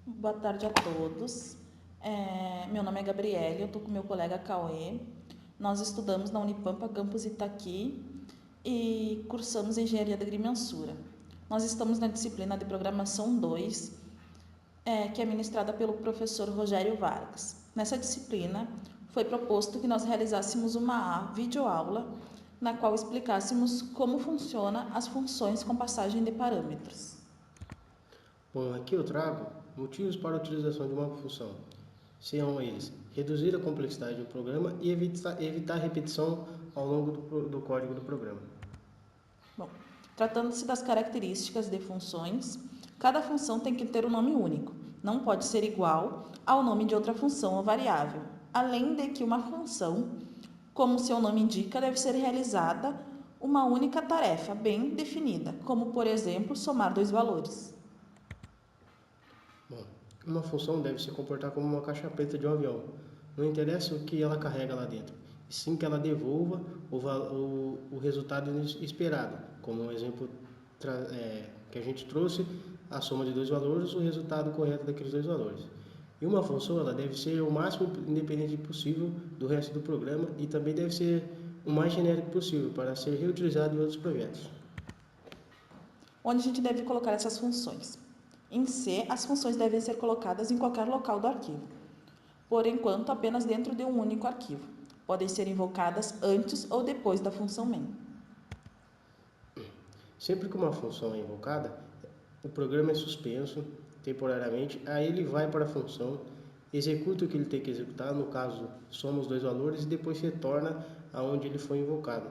Boa tarde a todos. Meu nome é Gabriele, eu estou com meu colega Cauê. Nós estudamos na Unipampa Campus Itaqui e cursamos Engenharia da Agrimensura. Nós estamos na disciplina de Programação 2, que é ministrada pelo professor Rogério Vargas. Nessa disciplina, foi proposto que nós realizássemos uma videoaula na qual explicássemos como funciona as funções com passagem de parâmetros. Bom, aqui eu trago motivos para a utilização de uma função. São eles: reduzir a complexidade do programa e evitar repetição ao longo do código do programa. Bom, tratando-se das características de funções, cada função tem que ter um nome único, não pode ser igual ao nome de outra função ou variável, além de que uma função, como seu nome indica, deve ser realizada uma única tarefa bem definida, como, por exemplo, somar dois valores. Bom, uma função deve se comportar como uma caixa preta de um avião. Não interessa o que ela carrega lá dentro, e sim que ela devolva o resultado esperado, como um exemplo que a gente trouxe, a soma de dois valores, o resultado correto daqueles dois valores. E uma função ela deve ser o máximo independente possível do resto do programa e também deve ser o mais genérico possível para ser reutilizado em outros projetos. Onde a gente deve colocar essas funções? Em C, as funções devem ser colocadas em qualquer local do arquivo. Por enquanto, apenas dentro de um único arquivo. Podem ser invocadas antes ou depois da função main. Sempre que uma função é invocada, o programa é suspenso temporariamente, aí ele vai para a função, executa o que ele tem que executar, no caso, soma os dois valores e depois retorna aonde ele foi invocado.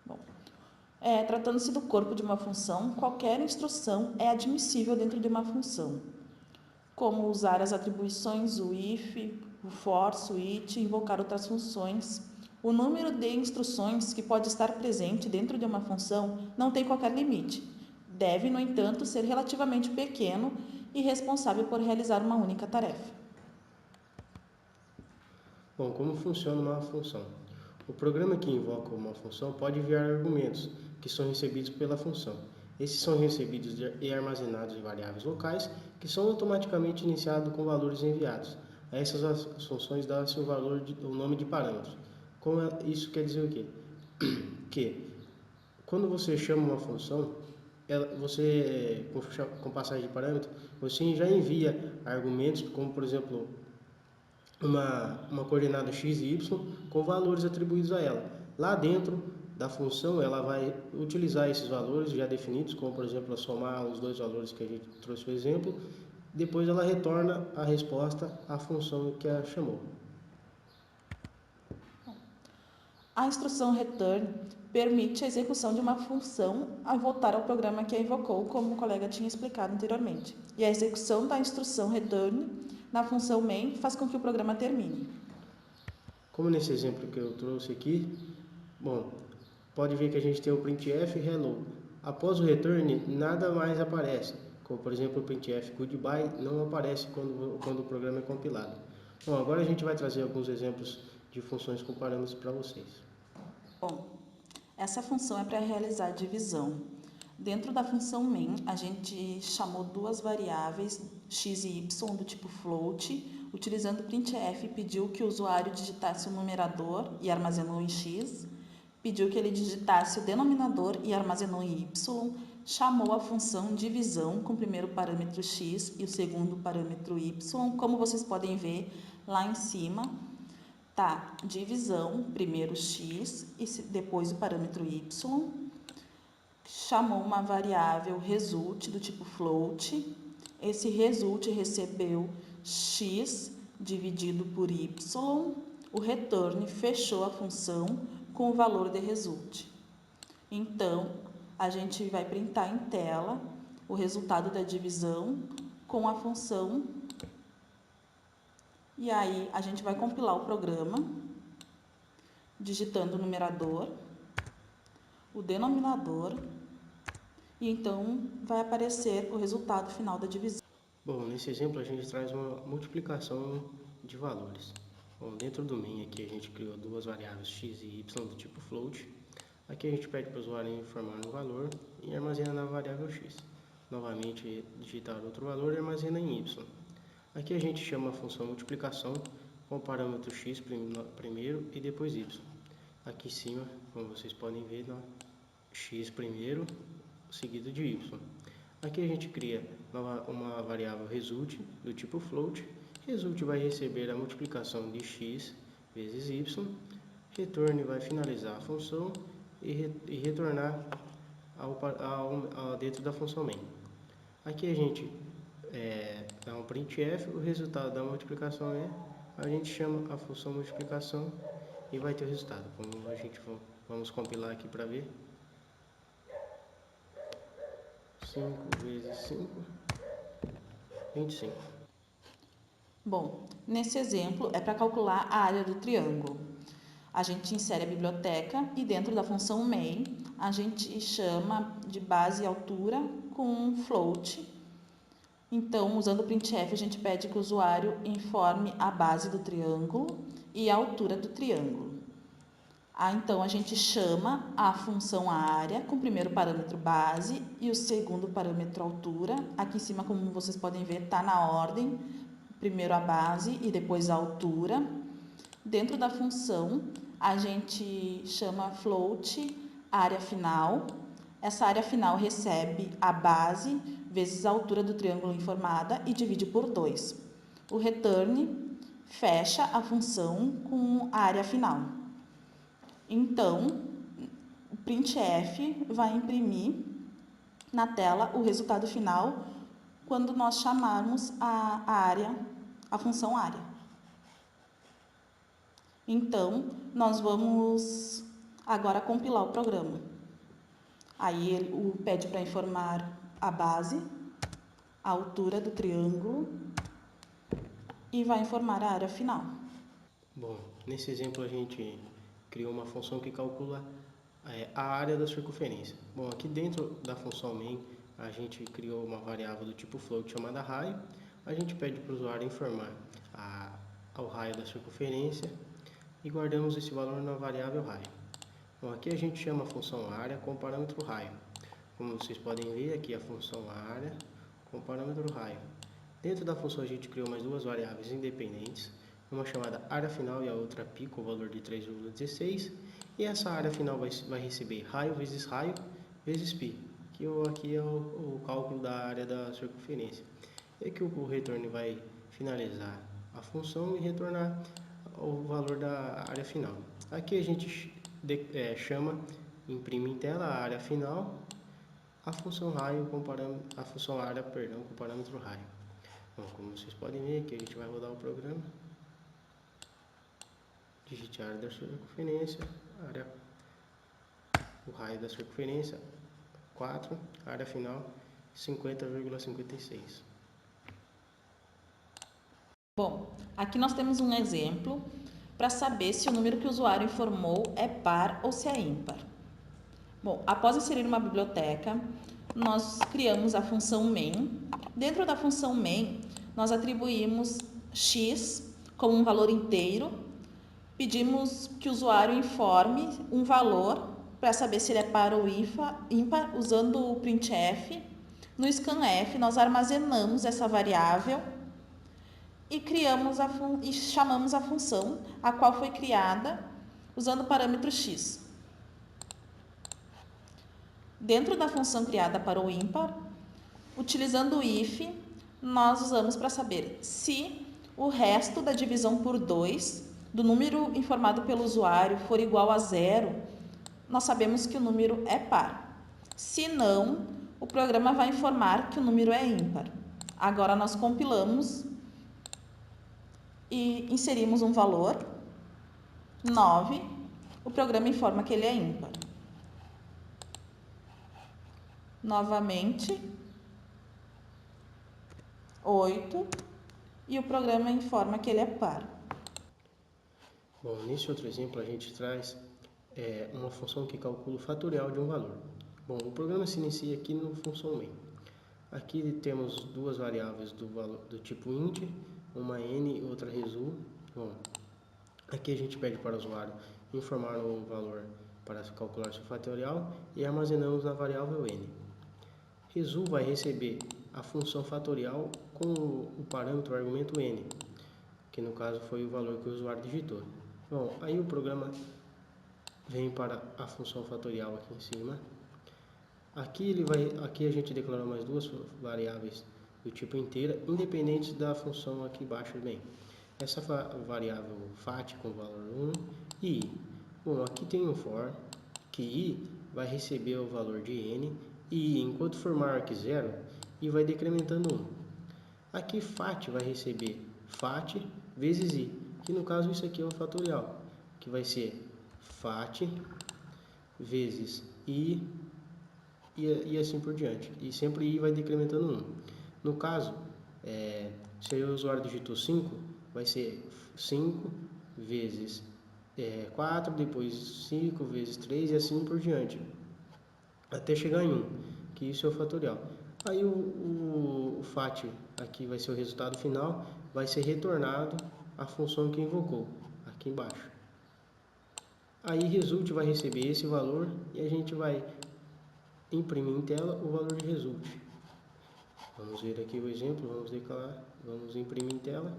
Bom, tratando-se do corpo de uma função, qualquer instrução é admissível dentro de uma função, como usar as atribuições o if, o for, switch, invocar outras funções. O número de instruções que pode estar presente dentro de uma função não tem qualquer limite. Deve, no entanto, ser relativamente pequeno e responsável por realizar uma única tarefa. Bom, como funciona uma função? O programa que invoca uma função pode enviar argumentos que são recebidos pela função. Esses são recebidos e armazenados em variáveis locais que são automaticamente iniciados com valores enviados. A essas funções dá-se o nome de parâmetros. Isso quer dizer o quê? Que quando você chama uma função, com passagem de parâmetro, você já envia argumentos, como por exemplo uma coordenada x e y com valores atribuídos a ela. Lá dentro da função, ela vai utilizar esses valores já definidos, como por exemplo, somar os dois valores que a gente trouxe o exemplo, depois ela retorna a resposta à função que a chamou. A instrução return permite a execução de uma função ao voltar ao programa que a invocou, como o colega tinha explicado anteriormente. E a execução da instrução return na função main faz com que o programa termine. Como nesse exemplo que eu trouxe aqui, bom, pode ver que a gente tem o printf hello. Após o return, nada mais aparece, como por exemplo o printf goodbye não aparece quando o programa é compilado. Bom, agora a gente vai trazer alguns exemplos de funções com parâmetros para vocês. Bom, essa função é para realizar a divisão. Dentro da função main, a gente chamou duas variáveis x e y do tipo float. Utilizando o printf, pediu que o usuário digitasse o numerador e armazenou em x. Pediu que ele digitasse o denominador e armazenou em y. Chamou a função divisão com o primeiro parâmetro x e o segundo parâmetro y. Como vocês podem ver lá em cima, tá, divisão, primeiro x e depois o parâmetro y. Chamou uma variável result do tipo float. Esse result recebeu x dividido por y. O return fechou a função com o valor de result. Então, a gente vai printar em tela o resultado da divisão com a função. E aí, a gente vai compilar o programa, digitando o numerador, o denominador, e então vai aparecer o resultado final da divisão. Bom, nesse exemplo a gente traz uma multiplicação de valores. Bom, dentro do main aqui a gente criou duas variáveis x e y do tipo float. Aqui a gente pede para o usuário informar um valor e armazena na variável x. novamente digitar outro valor e armazena em y. Aqui a gente chama a função multiplicação com o parâmetro x primeiro e depois y. Aqui em cima, como vocês podem ver, x primeiro seguido de y. Aqui a gente cria uma variável result do tipo float. Result vai receber a multiplicação de x vezes y. Return vai finalizar a função e retornar dentro da função main. Aqui a gente dá um printf, o resultado da multiplicação a gente chama a função multiplicação e vai ter o resultado. Como a gente vamos compilar aqui para ver. 5 vezes 5, 25. Bom, nesse exemplo é para calcular a área do triângulo. A gente insere a biblioteca e dentro da função main a gente chama de base e altura com float. Então, usando o printf, a gente pede que o usuário informe a base do triângulo e a altura do triângulo. Então, a gente chama a função área com o primeiro parâmetro base e o segundo parâmetro altura. Aqui em cima, como vocês podem ver, está na ordem. Primeiro a base e depois a altura. Dentro da função, a gente chama float área final. Essa área final recebe a base vezes a altura do triângulo informada e divide por 2. O return fecha a função com a área final. Então, o printf vai imprimir na tela o resultado final quando nós chamarmos a função área. Então, nós vamos agora compilar o programa. Aí ele pede para informar a base, a altura do triângulo e vai informar a área final. Bom, nesse exemplo a gente criou uma função que calcula a área da circunferência. Bom, aqui dentro da função main a gente criou uma variável do tipo float chamada raio. A gente pede para o usuário informar ao raio da circunferência e guardamos esse valor na variável raio. Bom, aqui a gente chama a função área com o parâmetro raio. Como vocês podem ver, aqui a função área com o parâmetro raio. Dentro da função a gente criou mais duas variáveis independentes, uma chamada área final e a outra π com o valor de 3,16. E essa área final vai receber raio vezes π, que aqui é o cálculo da área da circunferência. E aqui o return vai finalizar a função e retornar o valor da área final. Aqui a gente imprime em tela a área final, a função raio a função área, com o parâmetro raio. Bom, como vocês podem ver, aqui a gente vai rodar o programa. Digite a área da circunferência, o raio da circunferência 4, área final 50,56. Bom, aqui nós temos um exemplo para saber se o número que o usuário informou é par ou se é ímpar. Bom, após inserir uma biblioteca, nós criamos a função main. Dentro da função main, nós atribuímos x como um valor inteiro. Pedimos que o usuário informe um valor para saber se ele é par ou ímpar, usando o printf. No scanf, nós armazenamos essa variável e chamamos a função, a qual foi criada usando o parâmetro x. Dentro da função criada para o ímpar, utilizando o if, nós usamos para saber se o resto da divisão por 2 do número informado pelo usuário for igual a 0, nós sabemos que o número é par. Se não, o programa vai informar que o número é ímpar. Agora nós compilamos e inserimos um valor, 9, o programa informa que ele é ímpar. Novamente, 8, e o programa informa que ele é par. Bom, nesse outro exemplo a gente traz uma função que calcula o fatorial de um valor. Bom, o programa se inicia aqui no função main. Aqui temos duas variáveis do tipo int, uma n e outra result. Bom, aqui a gente pede para o usuário informar um valor para calcular seu fatorial e armazenamos na variável n. Result vai receber a função fatorial com o parâmetro argumento n, que no caso foi o valor que o usuário digitou. Bom, aí o programa vem para a função fatorial aqui em cima. Aqui a gente declarou mais duas variáveis do tipo inteira, independentes da função aqui embaixo também. Essa variável fat com valor 1 e i. Bom, aqui tem um for que i vai receber o valor de n e i, enquanto for maior que 0, i vai decrementando 1. Aqui fat vai receber fat vezes i, que no caso isso aqui é o fatorial, que vai ser fat vezes i e assim por diante. E sempre i vai decrementando 1. No caso, se o usuário digitou 5, vai ser 5 vezes 4, depois 5 vezes 3 e assim por diante, até chegar em 1, que isso é o fatorial. Aí o fat aqui vai ser o resultado final, vai ser retornado a função que invocou, aqui embaixo. Aí result vai receber esse valor e a gente vai imprimir em tela o valor de result. Vamos ver aqui o exemplo, vamos declarar, vamos imprimir em tela.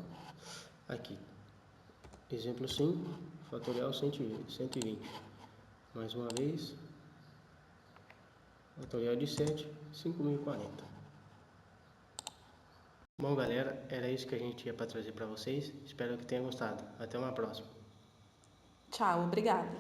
Aqui, exemplo 5, fatorial 120. Mais uma vez, fatorial de 7, 5040. Bom, galera, era isso que a gente tinha para trazer para vocês. Espero que tenham gostado. Até uma próxima. Tchau, obrigada.